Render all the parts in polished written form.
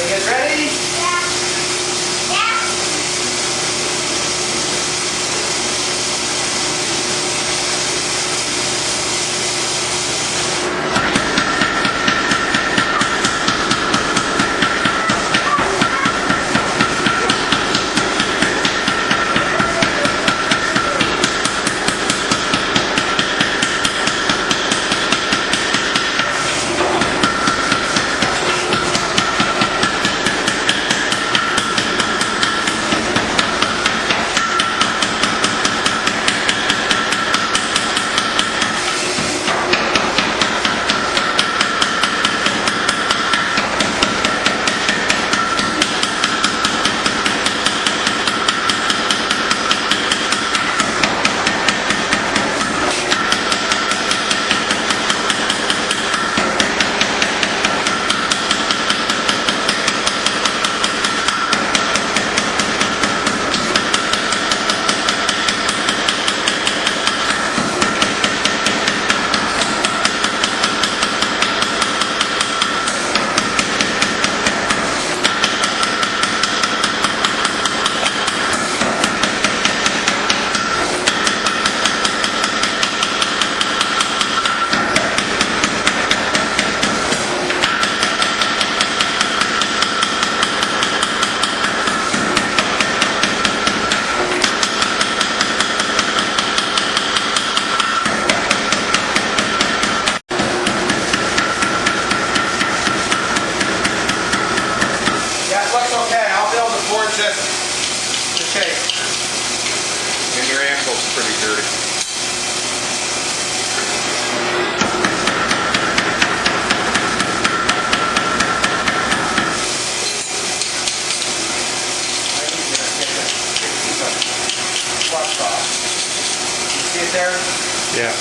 guys ready? Yeah. Yeah. Okay. And your ankle's pretty dirty. You see it there? Yeah.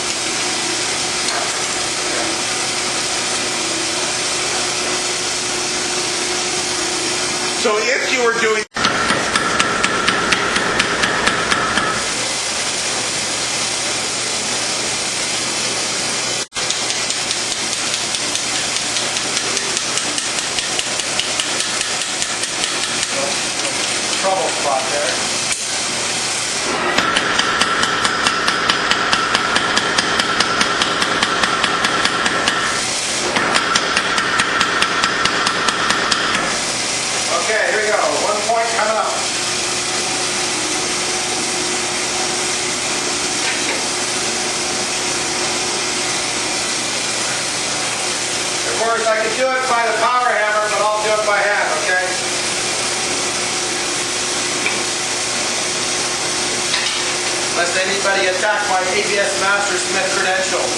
So if you were doing trouble spot there. Okay, here we go. 1 point coming up. Of course, I could do it by the power hammer, but I'll do it by hand, okay? Unless anybody attack my ABS Master Smith credentials.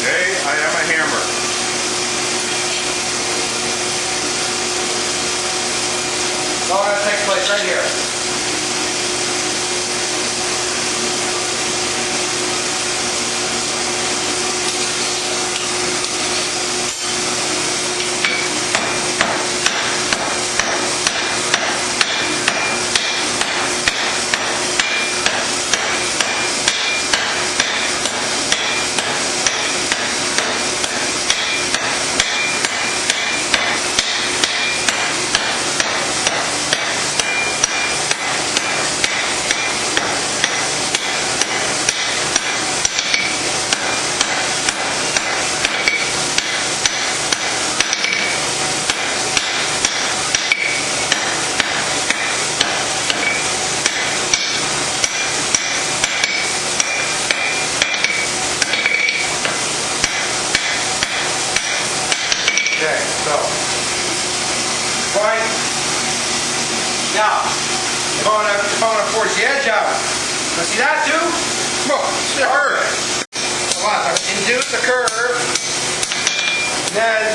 Today I am a hammer. It's all going to take place right here. Okay, so, right now, if I want to force the edge out, now see that too? It's the curve. Come on, induce the curve, then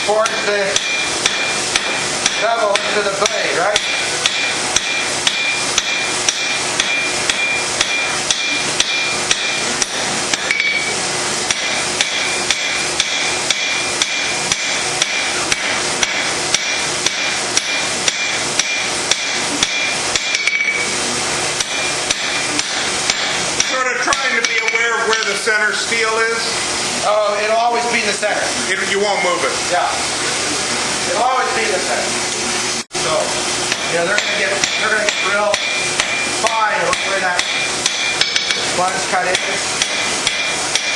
force the bevel into the blade, right? Sort of trying to be aware of where the center steel is. Oh, it'll always be in the the center. You won't move it. Yeah. It'll always be in the center. So, you know, they're gonna get real fine where that plunge cut is.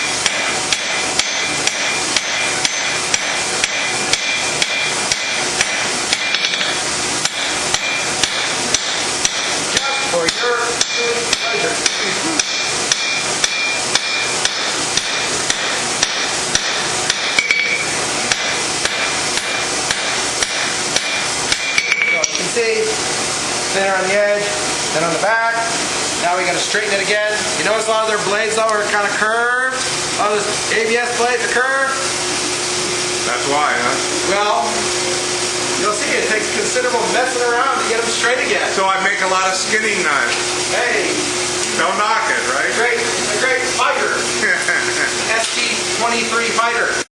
Just for your good pleasure. See, thinner on the edge, then on the back. Now we got to straighten it again. You notice a lot of their blades though are kind of curved. A lot of those ABS blades are curved. That's why, huh? Well, you'll see it takes considerable messing around to get them straight again. So I make a lot of skinning knives. Hey, Don't knock it, right? great, a great fighter. ST-23 fighter.